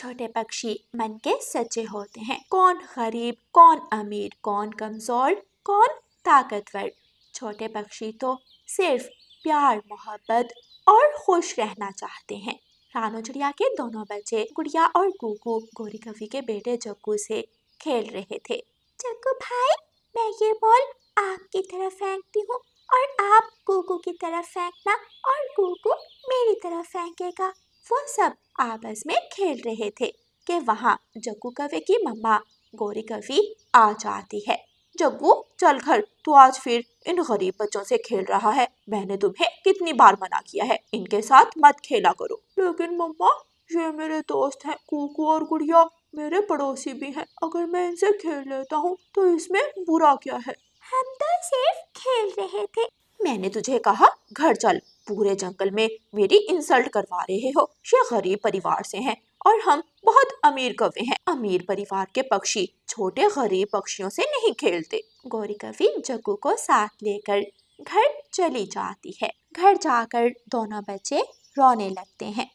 छोटे पक्षी मन के सच्चे होते हैं। कौन गरीब, कौन अमीर, कौन कमजोर, कौन ताकतवर। छोटे पक्षी तो सिर्फ प्यार, मोहब्बत और खुश रहना चाहते हैं। रानू चिड़िया के दोनों बच्चे गुड़िया और कुकू गोरी कवि के बेटे जग्गू से खेल रहे थे। जग्गू भाई, मैं ये बॉल आपकी तरफ फेंकती हूँ और आप कुकू की तरफ फेंकना और कुकू मेरी तरफ फेंकेगा। वो सब आपस में खेल रहे थे कि वहाँ जग्गू कवि की मम्मा गोरी कवि आ जाती है। जग्गू चल घर, तू आज फिर इन गरीब बच्चों से खेल रहा है। मैंने तुम्हें कितनी बार मना किया है, इनके साथ मत खेला करो। लेकिन मम्मा, ये मेरे दोस्त हैं, कुकू और गुड़िया मेरे पड़ोसी भी हैं। अगर मैं इनसे खेल लेता हूँ तो इसमें बुरा क्या है? हम तो सिर्फ खेल रहे थे। मैंने तुझे कहा घर चल, पूरे जंगल में मेरी इंसल्ट करवा रहे हो। ये गरीब परिवार से हैं और हम बहुत अमीर कवि हैं। अमीर परिवार के पक्षी छोटे गरीब पक्षियों से नहीं खेलते। गोरी कवि जग्गू को साथ लेकर घर चली जाती है। घर जाकर दोनों बच्चे रोने लगते हैं।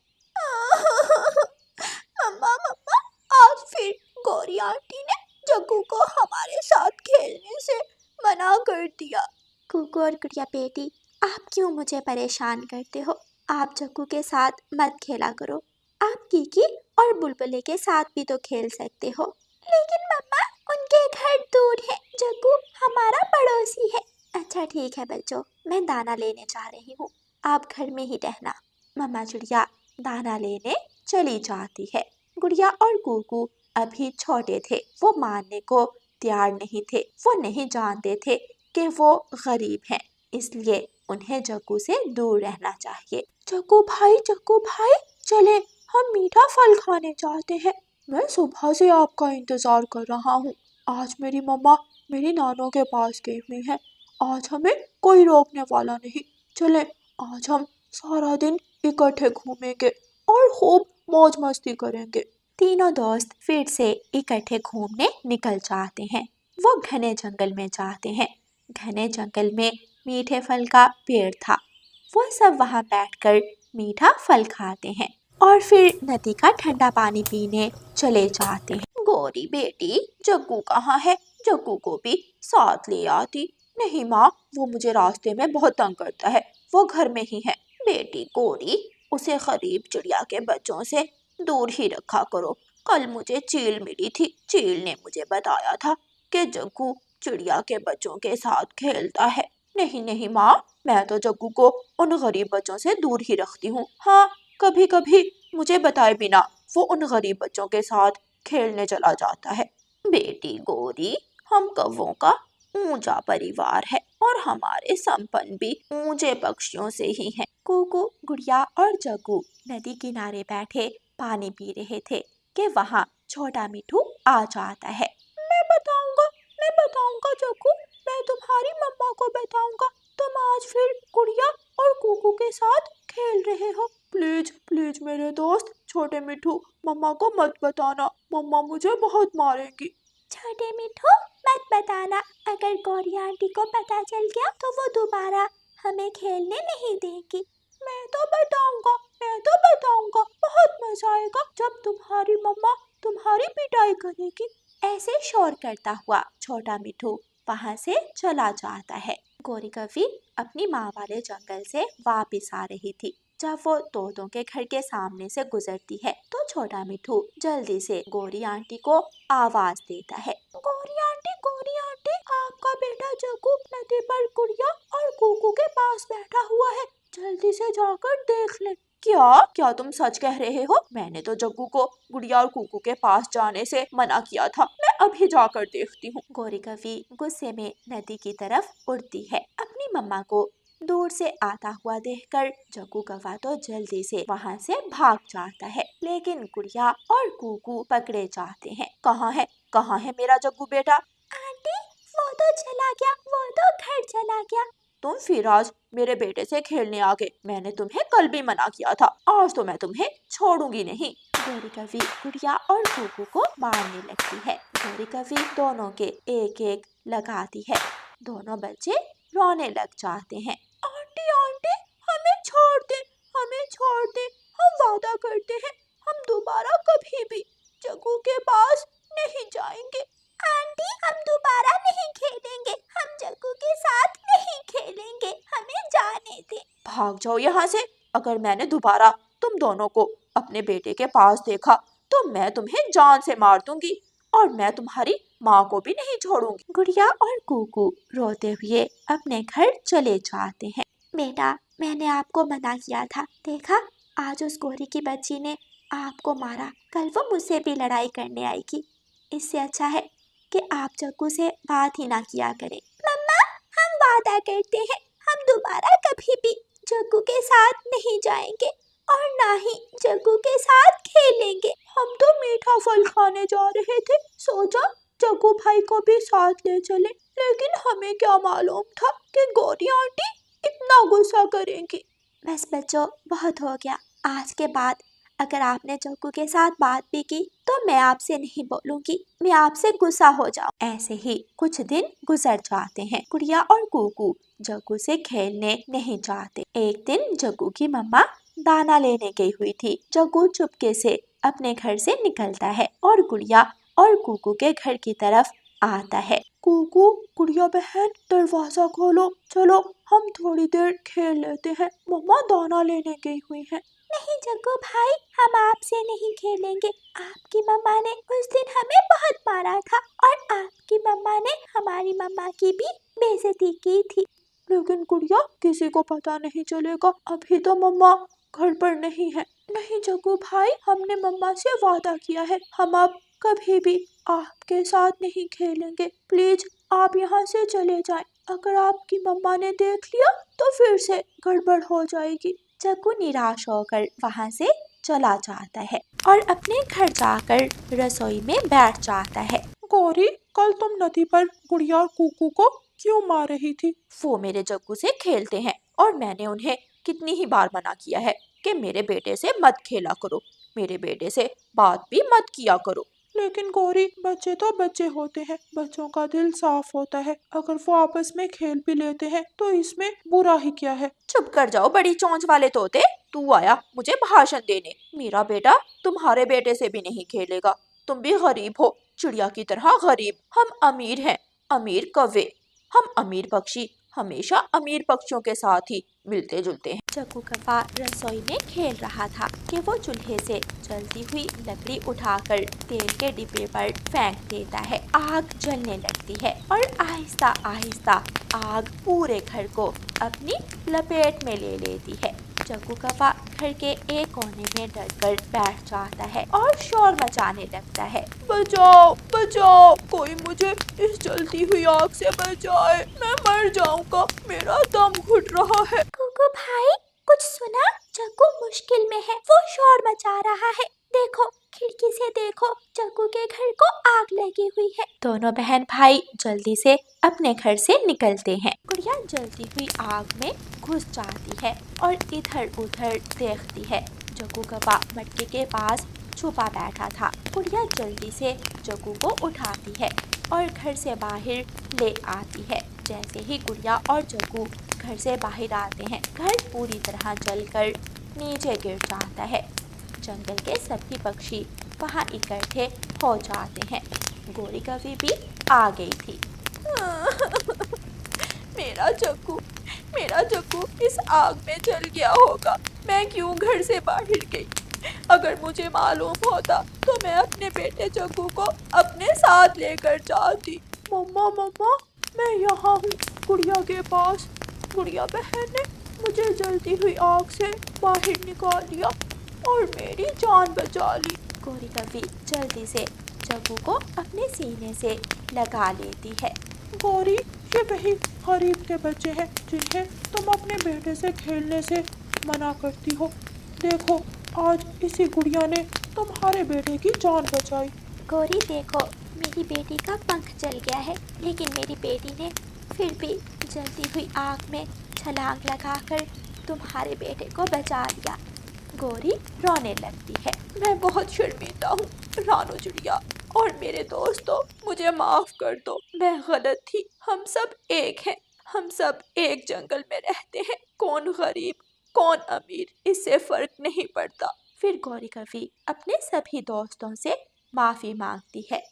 मम्मा मम्मा, आज फिर गोरी आंटी ने जग्गू को हमारे साथ खेलने से मना कर दिया। कुकू और गुड़िया बेटी, आप क्यों मुझे परेशान करते हो? आप जग्गू के साथ मत खेला करो। आप कीकी और बुलबुले के साथ भी तो खेल सकते हो। लेकिन मम्मा, उनके घर दूर है, जग्गू हमारा पड़ोसी है। अच्छा ठीक है बच्चों, मैं दाना लेने जा रही हूँ, आप घर में ही रहना। मम्मा चिड़िया दाना लेने चली जाती है। गुड़िया और कुकू अभी छोटे थे, वो मानने को तैयार नहीं थे। वो नहीं जानते थे कि वो गरीब हैं, इसलिए उन्हें जग्गू से दूर रहना चाहिए। जग्गू भाई, चले हम मीठा फल खाने जाते हैं। मैं सुबह से आपका इंतजार कर रहा हूँ। आज मेरी मम्मा मेरी नानों के पास गई हुई है। आज हमें कोई रोकने वाला नहीं। चले, आज हम सारा दिन इकट्ठे घूमेंगे और खूब मौज मस्ती करेंगे। तीनों दोस्त फिर से इकट्ठे घूमने निकल जाते हैं। वो घने जंगल में जाते हैं। घने जंगल में मीठे फल का पेड़ था। वो सब वहाँ बैठकर मीठा फल खाते हैं और फिर नदी का ठंडा पानी पीने चले जाते हैं। गोरी बेटी, जग्गू कहाँ है? जग्गू को भी साथ ले आती। नहीं माँ, वो मुझे रास्ते में बहुत तंग करता है, वो घर में ही है। बेटी गोरी, उसे गरीब चिड़िया के बच्चों से दूर ही रखा करो। कल मुझे चील मिली थी, चील ने मुझे बताया था कि जग्गू चिड़िया के बच्चों के साथ खेलता है। नहीं माँ, मैं तो जग्गू को उन गरीब बच्चों से दूर ही रखती हूँ। हाँ, कभी कभी मुझे बताए बिना वो उन गरीब बच्चों के साथ खेलने चला जाता है। बेटी गोरी, हम कौवों का ऊंचा परिवार है और हमारे संपन्न भी ऊंचे पक्षियों से ही हैं। कुकू, गुड़िया और जग्गू नदी किनारे बैठे पानी पी रहे थे कि वहाँ छोटा मिठू आ जाता है। मैं बताऊंगा जग्गू, मैं तुम्हारी मम्मा को बताऊंगा। तुम आज फिर गुड़िया और कुकू के साथ खेल रहे हो। प्लीज प्लीज मेरे दोस्त छोटे मिठू, मम्मा को मत बताना, मम्मा मुझे बहुत मारेंगी। छोटे मिठू, मत बताना, अगर गौरी आंटी को पता चल गया तो वो दोबारा हमें खेलने नहीं देगी। मैं तो बताऊंगा, बहुत मजा आएगा जब तुम्हारी मम्मा तुम्हारी पिटाई करेगी। ऐसे शोर करता हुआ छोटा मिठू वहाँ से चला जाता है। गोरी कवि अपनी माँ वाले जंगल से वापस आ रही थी। जब वो तोतों के घर के सामने से गुजरती है तो छोटा मिठू जल्दी से गोरी आंटी को आवाज देता है। गोरी आंटी, आपका बेटा जग्गू नदी पर गुड़िया और कुकू के पास बैठा हुआ है, जल्दी से जाकर देख ले। क्या तुम सच कह रहे हो? मैंने तो जग्गू को गुड़िया और कुकू के पास जाने से मना किया था। मैं अभी जाकर देखती हूँ। गोरी कवि गुस्से में नदी की तरफ उड़ती है। अपनी मम्मा को दूर से आता हुआ देखकर जग्गू कौवा तो जल्दी से वहाँ से भाग जाता है, लेकिन गुड़िया और कुकू पकड़े जाते हैं। कहाँ है मेरा जग्गू बेटा? आंटी, वो तो घर चला गया। तुम फिर आज मेरे बेटे से खेलने आ गए। मैंने तुम्हें कल भी मना किया था, आज तो मैं तुम्हें छोड़ूंगी नहीं। गोरी कवि गुड़िया और कुकू को मारने लगती है। गोरी कवि दोनों के एक एक लगाती है। दोनों बच्चे रोने लग जाते हैं। आंटी, हमें छोड़ दे, हम वादा करते हैं हम दोबारा कभी भी जाने दे। भाग जाओ यहाँ से। अगर मैंने दोबारा तुम दोनों को अपने बेटे के पास देखा तो मैं तुम्हें जान से मार दूंगी और मैं तुम्हारी माँ को भी नहीं छोड़ूंगी। गुड़िया और कुकू रोते हुए अपने घर चले जाते हैं। बेटा, मैंने आपको मना किया था, देखा आज उस गोरी की बच्ची ने आपको मारा, कल वो मुझसे भी लड़ाई करने आएगी। इससे अच्छा है कि आप जग्गू से बात ही ना किया करें। मम्मा, हम वादा करते हैं हम दोबारा कभी भी जग्गू के साथ नहीं जाएंगे और ना ही जग्गू के साथ खेलेंगे। हम तो मीठा फल खाने जा रहे थे, सोचा जग्गू भाई को भी साथ ले चले, लेकिन हमें क्या मालूम था कि गौरी आंटी इतना गुस्सा करेंगी। बस बच्चों, बहुत हो गया। आज के बाद अगर आपने जग्गू के साथ बात भी की तो मैं आपसे नहीं बोलूंगी, मैं आपसे गुस्सा हो जाऊं। ऐसे ही कुछ दिन गुजर जाते हैं। गुड़िया और कुकू जग्गू से खेलने नहीं चाहते। एक दिन जग्गू की मम्मा दाना लेने गई हुई थी। जग्गू चुपके से अपने घर से निकलता है और गुड़िया और कुकू के घर की तरफ आता है। कुकू, गुड़िया बहन, दरवाजा खोलो, चलो हम थोड़ी देर खेल लेते हैं, मम्मा दाना लेने गई हुई है। नहीं जग्गू भाई, हम आपसे नहीं खेलेंगे। आपकी मम्मा ने उस दिन हमें बहुत मारा था और आपकी मम्मा ने हमारी मम्मा की भी बेइज्जती की थी। लेकिन गुड़िया, किसी को पता नहीं चलेगा, अभी तो मम्मा घर पर नहीं है। नहीं जग्गू भाई, हमने मम्मा से वादा किया है, हम अब कभी भी आपके साथ नहीं खेलेंगे। प्लीज आप यहाँ से चले जाएं। अगर आपकी मम्मा ने देख लिया तो फिर से गड़बड़ हो जाएगी। जग्गू निराश होकर वहाँ से चला जाता है और अपने घर जाकर रसोई में बैठ जाता है। गौरी, कल तुम नदी पर गुड़िया और कुकू को क्यों मार रही थी? वो मेरे जग्गू से खेलते हैं और मैंने उन्हें कितनी ही बार मना किया है कि मेरे बेटे से मत खेला करो, मेरे बेटे से बात भी मत किया करो। लेकिन गौरी, बच्चे तो बच्चे होते हैं, बच्चों का दिल साफ होता है, अगर वो आपस में खेल भी लेते हैं तो इसमें बुरा ही क्या है। चुप कर जाओ बड़ी चोंच वाले तोते, तू आया मुझे भाषण देने। मेरा बेटा तुम्हारे बेटे से भी नहीं खेलेगा, तुम भी गरीब हो, चिड़िया की तरह गरीब। हम अमीर हैं, अमीर कौवे। हम अमीर पक्षी हमेशा अमीर पक्षियों के साथ ही मिलते जुलते हैं। जग्गू कौवा रसोई में खेल रहा था कि वो चूल्हे से जलती हुई लकड़ी उठाकर तेल के डिब्बे पर फेंक देता है। आग जलने लगती है और आहिस्ता आहिस्ता आग पूरे घर को अपनी लपेट में ले लेती है। जग्गू कौवा घर के एक कोने में डरकर बैठ जाता है और शोर मचाने लगता है। बचाओ बचाओ, कोई मुझे इस जलती हुई आग से बचाए, मैं मर जाऊंगा, मेरा दम घुट रहा है। कुकू भाई, कुछ सुना? जग्गू मुश्किल में है, वो शोर मचा रहा है। देखो, खिड़की से देखो, जग्गू के घर को आग लगी हुई है। दोनों बहन भाई जल्दी से अपने घर से निकलते हैं। गुड़िया जलती हुई आग में घुस जाती है और इधर उधर देखती है। जग्गू कौवा मटके के पास छुपा बैठा था। गुड़िया जल्दी से जग्गू को उठाती है और घर से बाहर ले आती है। जैसे ही गुड़िया और जग्गू घर से बाहर आते हैं, घर पूरी तरह जलकर नीचे गिर जाता है। जंगल के सभी पक्षी वहाँ इकट्ठे हो जाते हैं। गोरी कभी भी आ गई थी। मेरा जग्गू इस आग में जल गया होगा, मैं क्यों घर से बाहर गई? अगर मुझे मालूम होता तो मैं अपने बेटे जग्गू को अपने साथ लेकर जाती। मम्मा मम्मा, मैं यहाँ हूँ गुड़िया के पास। गुड़िया बहन ने मुझे जलती हुई आग से बाहर निकाल लिया और मेरी जान बचा ली। गोरी कभी जल्दी से जग्गू को अपने सीने से लगा लेती है। गौरी, ये वही गरीब के बच्चे हैं जिन्हें तुम अपने बेटे से खेलने से मना करती हो। देखो, आज इसी गुड़िया ने तुम्हारे बेटे की जान बचाई। गौरी देखो, मेरी बेटी का पंख जल गया है, लेकिन मेरी बेटी ने फिर भी जलती हुई आग में छलांग लगाकर तुम्हारे बेटे को बचा लिया। गौरी रोने लगती है। मैं बहुत शर्मिंदा हूँ रानू चिड़िया और मेरे दोस्तों, मुझे माफ कर दो, मैं गलत थी। हम सब एक हैं, हम सब एक जंगल में रहते हैं, कौन गरीब कौन अमीर इससे फर्क नहीं पड़ता। फिर गौरी कभी अपने सभी दोस्तों से माफी मांगती है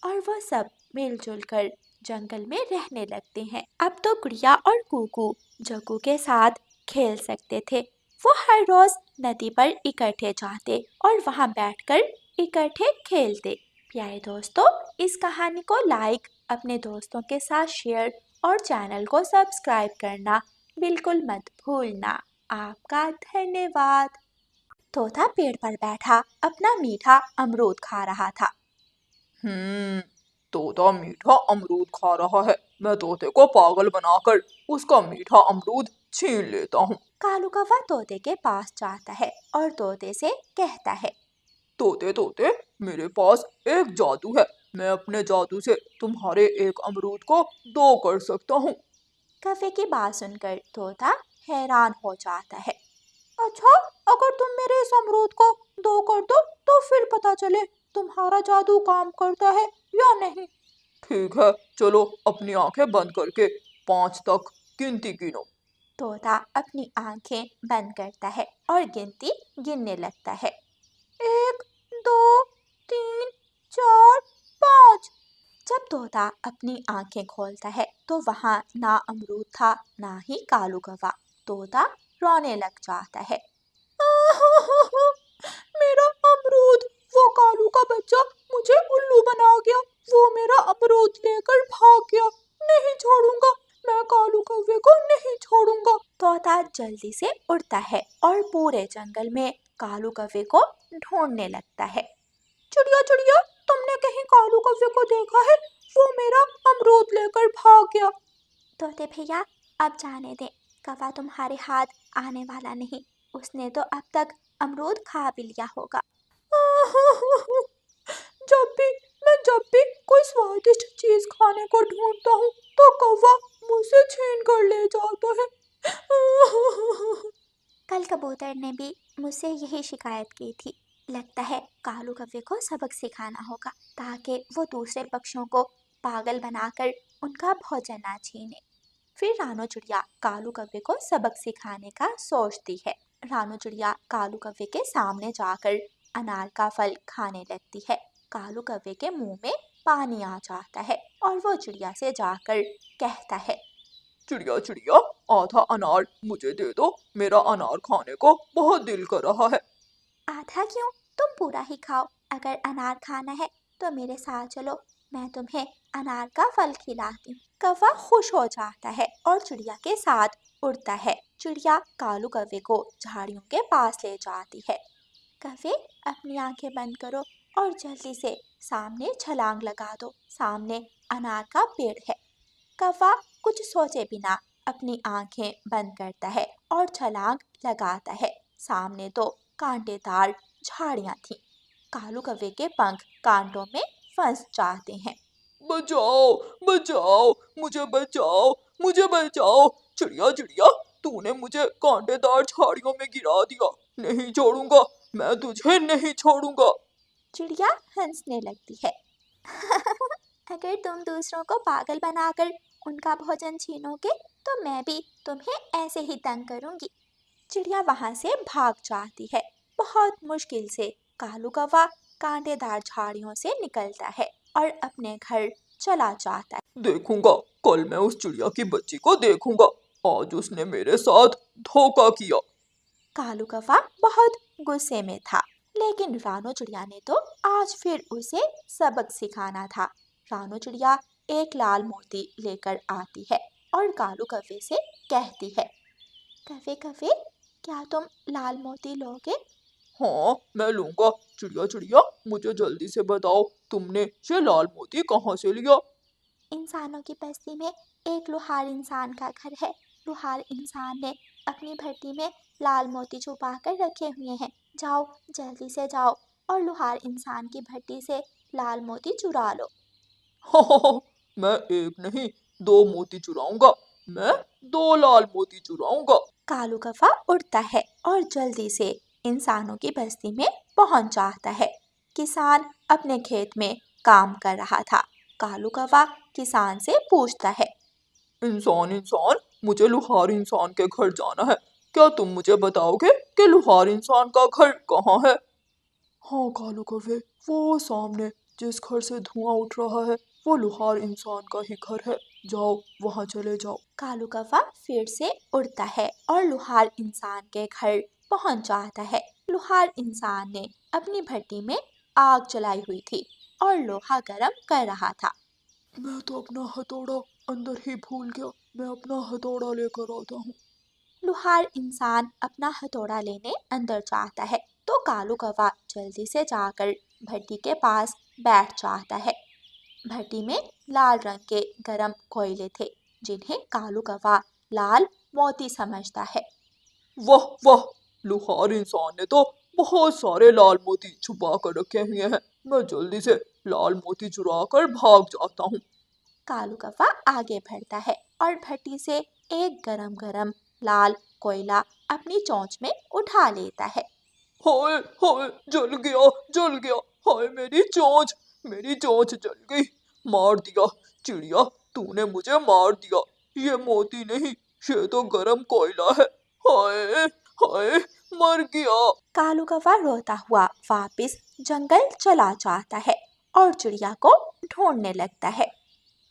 और वो सब मिलजुल कर जंगल में रहने लगते हैं। अब तो गुड़िया और कुकू जग्गू के साथ खेल सकते थे। वो हर रोज नदी पर इकट्ठे जाते और वहां बैठकर इकट्ठे खेलते। प्यारे दोस्तों, इस कहानी को लाइक, अपने दोस्तों के साथ शेयर और चैनल को सब्सक्राइब करना बिल्कुल मत भूलना। आपका धन्यवाद। तोता पेड़ पर बैठा अपना मीठा अमरूद खा रहा था। तोता मीठा अमरूद खा रहा है। मैं तोते को पागल बनाकर उसका मीठा अमरूद छीन लेता हूँ। कालू कौवा तोते के पास जाता है और तोते से कहता है, तोते तोते, मेरे पास एक जादू है। मैं अपने जादू से तुम्हारे एक अमरूद को दो कर सकता हूँ। कौवे की बात सुनकर तोता हैरान हो जाता है। अच्छा, अगर तुम मेरे इस अमरूद को दो कर दो तो फिर पता चले तुम्हारा जादू काम करता है या नहीं। ठीक है, चलो अपनी आंखें बंद करके 5 तक गिनती गिनो। तोता अपनी आंखें बंद करता है और गिनती गिनने लगता है। 1, 2, 3, 4, 5। जब तोता अपनी आंखें खोलता है तो वहां ना अमरूद था ना ही कालू कौवा। तोता रोने लग जाता है। मेरा अमरूद, वो कालू का बच्चा मुझे उल्लू बना गया। वो मेरा अमरूद लेकर भाग गया। नहीं छोड़ूंगा, मैं कालू कौवे को नहीं छोड़ूंगा। तोता जल्दी से उड़ता है और पूरे जंगल में कालू कौवे को ढूंढने लगता है। चिड़िया चिड़िया, तुमने कहीं कालू कौवे को देखा है? वो मेरा अमरूद लेकर भाग गया। तोते भैया, अब जाने दे, कौवा तुम्हारे हाथ आने वाला नहीं। उसने तो अब तक अमरूद खा भी लिया होगा। जब भी कोई स्वादिष्ट चीज खाने को ढूंढता हूँ तो कौवा मुझसे छीन कर ले जाता है। कल कबूतर ने भी मुझसे यही शिकायत की थी। लगता है कालू कौवे को सबक सिखाना होगा ताकि वो दूसरे पक्षियों को पागल बनाकर उनका भोजन ना छीने। फिर रानो चिड़िया कालू कौवे को सबक सिखाने का सोचती है। रानो चिड़िया कालू कौवे के सामने जाकर अनार का फल खाने लगती है। कालू कौवे के मुंह में पानी आ जाता है और वो चिड़िया से जाकर कहता है, चिड़िया चिड़िया, आधा अनार मुझे दे दो। मेरा अनार खाने को बहुत दिल कर रहा है। आधा क्यों, तुम पूरा ही खाओ। अगर अनार खाना है तो मेरे साथ चलो, मैं तुम्हें अनार का फल खिलाती हूँ। कौवा खुश हो जाता है और चिड़िया के साथ उड़ता है। चिड़िया कालू कौवे को झाड़ियों के पास ले जाती है। कौवे, अपनी आंखें बंद करो और जल्दी से सामने छलांग लगा दो। सामने अनार का पेड़ है। कौवा कुछ सोचे बिना अपनी आंखें बंद करता है और छलांग लगाता है। सामने तो कांटेदार झाड़ियां थीं। कालू कौवे के पंख कांटों में फंस जाते हैं। बचाओ बचाओ, मुझे बचाओ, मुझे बचाओ। चिड़िया चिड़िया, तूने मुझे कांटेदार झाड़ियों में गिरा दिया। नहीं छोड़ूंगा, मैं तुझे नहीं छोड़ूंगा। चिड़िया हंसने लगती है। अगर तुम दूसरों को पागल बनाकर उनका भोजन छीनोगे तो मैं भी तुम्हें ऐसे ही तंग करूंगी। चिड़िया वहां से भाग जाती है। बहुत मुश्किल से कालू कौवा कांटेदार झाड़ियों से निकलता है और अपने घर चला जाता है। देखूंगा, कल मैं उस चिड़िया की बच्ची को देखूंगा। आज उसने मेरे साथ धोखा किया। कालू कौवा बहुत गुस्से में था, लेकिन रानो चिड़िया ने तो आज फिर उसे सबक सिखाना था। रानो चिड़िया एक लाल मोती लेकर आती है और कालू कौवे से कहती है, कौवे कौवे, क्या तुम लाल मोती लोगे? हाँ, मैं लूंगा। चिड़िया चिड़िया, मुझे जल्दी से बताओ, तुमने ये लाल मोती कहाँ से लिया? इंसानों की बस्ती में एक लुहार इंसान का घर है। लुहार इंसान ने अपनी भट्टी में लाल मोती छुपा कर रखे हुए हैं। जाओ, जल्दी से जाओ और लुहार इंसान की भट्टी से लाल मोती चुरा लो। मैं एक नहीं, 2 मोती चुराऊंगा। मैं 2 लाल मोती चुराऊंगा। कालू कौवा उड़ता है और जल्दी से इंसानों की बस्ती में पहुंच जाता है। किसान अपने खेत में काम कर रहा था। कालू कौवा किसान से पूछता है, इंसान इंसान, मुझे लुहार इंसान के घर जाना है। क्या तुम मुझे बताओगे कि लुहार इंसान का घर कहाँ है? हाँ कालू कौवे, वो सामने जिस घर से धुआं उठ रहा है वो लुहार इंसान का ही घर है, जाओ वहाँ चले जाओ। कालू कौवा फिर से उड़ता है और लुहार इंसान के घर पहुंच जाता है। लुहार इंसान ने अपनी भट्टी में आग जलाई हुई थी और लोहा गर्म कर रहा था। मैं तो अपना हथौड़ा अंदर ही भूल गया, मैं अपना हथौड़ा लेकर आता हूँ। लुहार इंसान अपना हथौड़ा लेने अंदर जाता है तो कालू कौवा जल्दी से जाकर भट्टी के पास बैठ जाता है। भट्टी में लाल रंग के गरम कोयले थे जिन्हें कालू कौवा लाल मोती समझता है। वाह वाह, लुहार इंसान ने तो बहुत सारे लाल मोती छुपा कर रखे हुए हैं, मैं जल्दी से लाल मोती चुरा कर भाग जाता हूँ। कालू कौवा आगे बढ़ता है और भट्टी से एक गरम गरम लाल कोयला अपनी चोंच में उठा लेता है। हाय हाय, जल गया जल गया, हाय मेरी चोंच जल गई। मार दिया चिड़िया, तूने मुझे मार दिया। ये मोती नहीं, ये तो गरम कोयला है। हाय हाय, मर गया। कालू कौवा रोता हुआ वापस जंगल चला जाता है और चिड़िया को ढूंढने लगता है।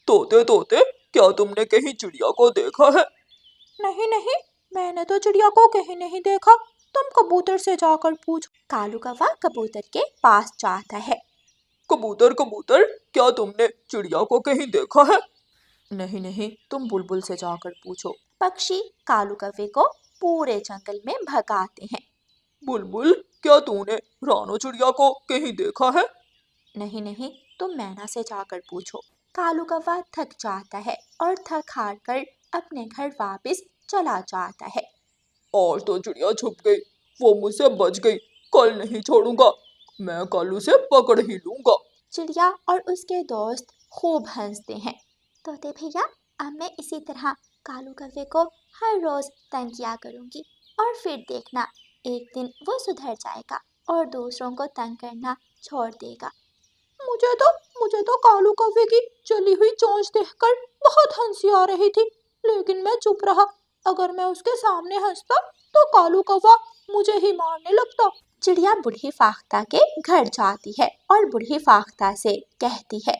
तोते तोते, क्या तुमने कहीं चिड़िया को देखा है? नहीं नहीं, मैंने तो चिड़िया को कहीं नहीं देखा, तुम कबूतर से जाकर पूछो। कालू कौवा कबूतर के पास जाता है। कबूतर कबूतर, क्या तुमने चिड़िया को कहीं देखा है? नहीं नहीं, तुम बुलबुल से जाकर पूछो। पक्षी कालू कौवे को पूरे जंगल में भगाते हैं। बुलबुल, क्या तूने रानो चिड़िया को कहीं देखा है? नहीं नहीं, तुम मैना से जाकर पूछो। कालू कौवा थक जाता है और थक हार कर अपने घर वापस चला जाता है। आज तो चिड़िया छुप गई, वो मुझसे बच गई, कल नहीं छोड़ूंगा, मैं कल उसे पकड़ ही लूंगा। चिड़िया और उसके दोस्त खूब हंसते हैं। तोते भैया, अब मैं इसी तरह कालू कौवे को हर रोज तंग किया करूंगी और फिर देखना, एक दिन वो सुधर जाएगा और दूसरों को तंग करना छोड़ देगा। मुझे तो कालू कौवे की जली हुई चोंच देखकर बहुत हंसी आ रही थी, लेकिन मैं चुप रहा। अगर मैं उसके सामने हंसता तो कालू कौवा मुझे ही मारने लगता। चिड़िया बूढ़ी फाख्ता के घर जाती है और बूढ़ी फाख्ता से कहती है,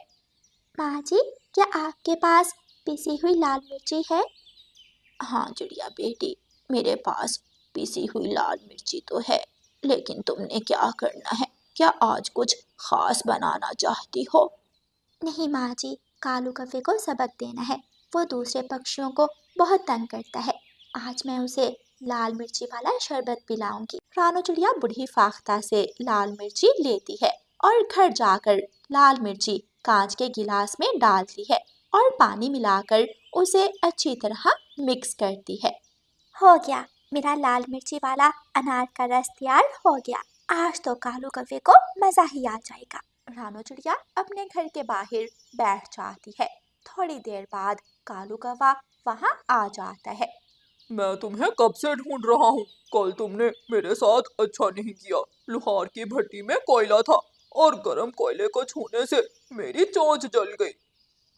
माँ जी, क्या आपके पास पिसी हुई लाल मिर्ची है? हाँ चिड़िया बेटी, मेरे पास पिसी हुई लाल मिर्ची तो है, लेकिन तुमने क्या करना है? क्या आज कुछ खास बनाना चाहती हो? नहीं माँ जी, कालू कौवे को सबक देना है, वो दूसरे पक्षियों को बहुत तंग करता है। आज मैं उसे लाल मिर्ची वाला शरबत पिलाऊंगी। रानो चिड़िया बूढ़ी फाख्ता से लाल मिर्ची लेती है और घर जाकर लाल मिर्ची कांच के गिलास में डालती है और पानी मिलाकर उसे अच्छी तरह मिक्स करती है। हो गया, मेरा लाल मिर्ची वाला अनार का रस तैयार हो गया। आज तो कालू कौवे को मजा ही आ जाएगा। रानो चिड़िया अपने घर के बाहर बैठ जाती है। थोड़ी देर बाद कालू कौवा वहाँ आ जाता है। मैं तुम्हें कब से ढूंढ रहा हूँ, कल तुमने मेरे साथ अच्छा नहीं किया। लुहार की भट्टी में कोयला था और गरम कोयले को छूने से मेरी चोंच जल गई।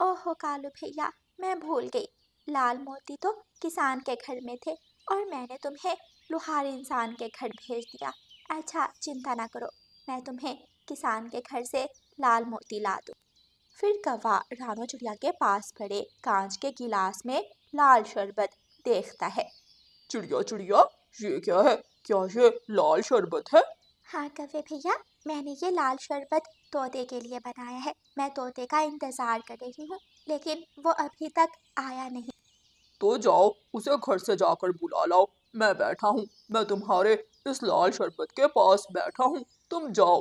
ओहो कालू भैया, मैं भूल गई, लाल मोती तो किसान के घर में थे और मैंने तुम्हें लुहार इंसान के घर भेज दिया। अच्छा चिंता ना करो, मैं तुम्हें किसान के घर से लाल मोती ला दूँ। फिर कौवा रानो चिड़िया के पास पड़े कांच के गिलास में लाल शरबत देखता है। चिड़िया चिड़िया, ये क्या है? क्या ये लाल शरबत है? हाँ कौवे भैया, मैंने ये लाल शरबत तोते के लिए बनाया है। मैं तोते का इंतजार कर रही हूँ, लेकिन वो अभी तक आया नहीं। तो जाओ उसे घर से जाकर बुला लाओ, मैं बैठा हूँ, मैं तुम्हारे इस लाल शरबत के पास बैठा हूँ, तुम जाओ।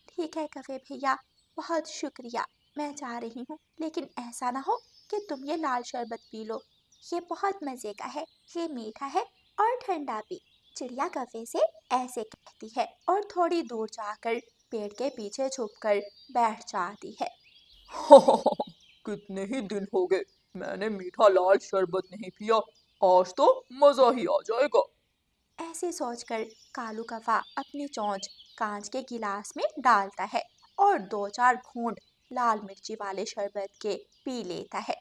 ठीक है कौवे भैया, बहुत शुक्रिया, मैं जा रही हूँ, लेकिन ऐसा ना हो कि तुम ये लाल शरबत पी लो। ये बहुत मज़े का है, ये मीठा है और ठंडा भी। चिड़िया कौवे से ऐसे कहती है और थोड़ी दूर जाकर पेड़ के पीछे छुपकर बैठ जाती है। कितने ही दिन हो गए मैंने मीठा लाल शरबत नहीं पिया, आज तो मजा ही आ जाएगा। ऐसे सोचकर कालू कौवा अपनी चोंच कांच के गिलास में डालता है और दो चार घूंट लाल मिर्ची वाले शरबत के पी लेता है।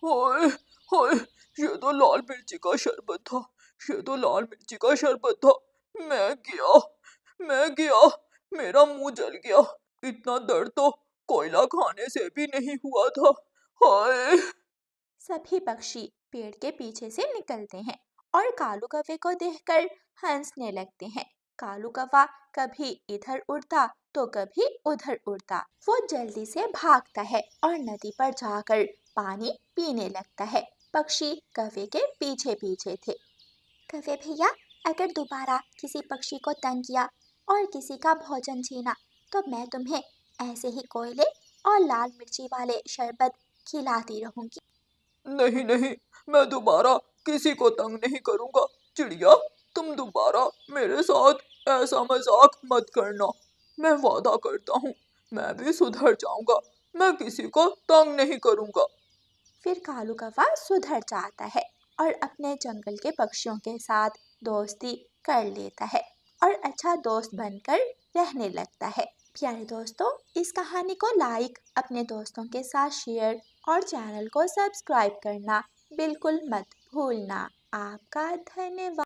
हाय हाय, ये तो लाल मिर्ची का शरबत था, ये तो लाल मिर्ची का शरबत था। मैं गया, मैं गया, मेरा मुंह जल गया, इतना दर्द तो कोयला खाने से भी नहीं हुआ था। हाय। सभी पक्षी पेड़ के पीछे से निकलते हैं और कालू कौवे को देखकर हंसने लगते हैं। कालू कौवा कभी इधर उड़ता तो कभी उधर उड़ता। वो जल्दी से भागता है और नदी पर जाकर पानी पीने लगता है। पक्षी कौवे के पीछे पीछे थे। कौवे भैया, अगर दोबारा किसी पक्षी को तंग किया और किसी का भोजन छीना तो मैं तुम्हें ऐसे ही कोयले और लाल मिर्ची वाले शरबत खिलाती रहूंगी। नहीं नहीं, मैं दोबारा किसी को तंग नहीं करूंगा। चिड़िया, तुम दोबारा मेरे साथ ऐसा मजाक मत करना। मैं वादा करता हूँ, मैं भी सुधर जाऊंगा। मैं किसी को तंग नहीं करूंगा। फिर कालू कौवा सुधर जाता है और अपने जंगल के पक्षियों के साथ दोस्ती कर लेता है और अच्छा दोस्त बनकर रहने लगता है। प्यारे दोस्तों, इस कहानी को लाइक, अपने दोस्तों के साथ शेयर और चैनल को सब्सक्राइब करना बिल्कुल मत भूलना। आपका धन्यवाद।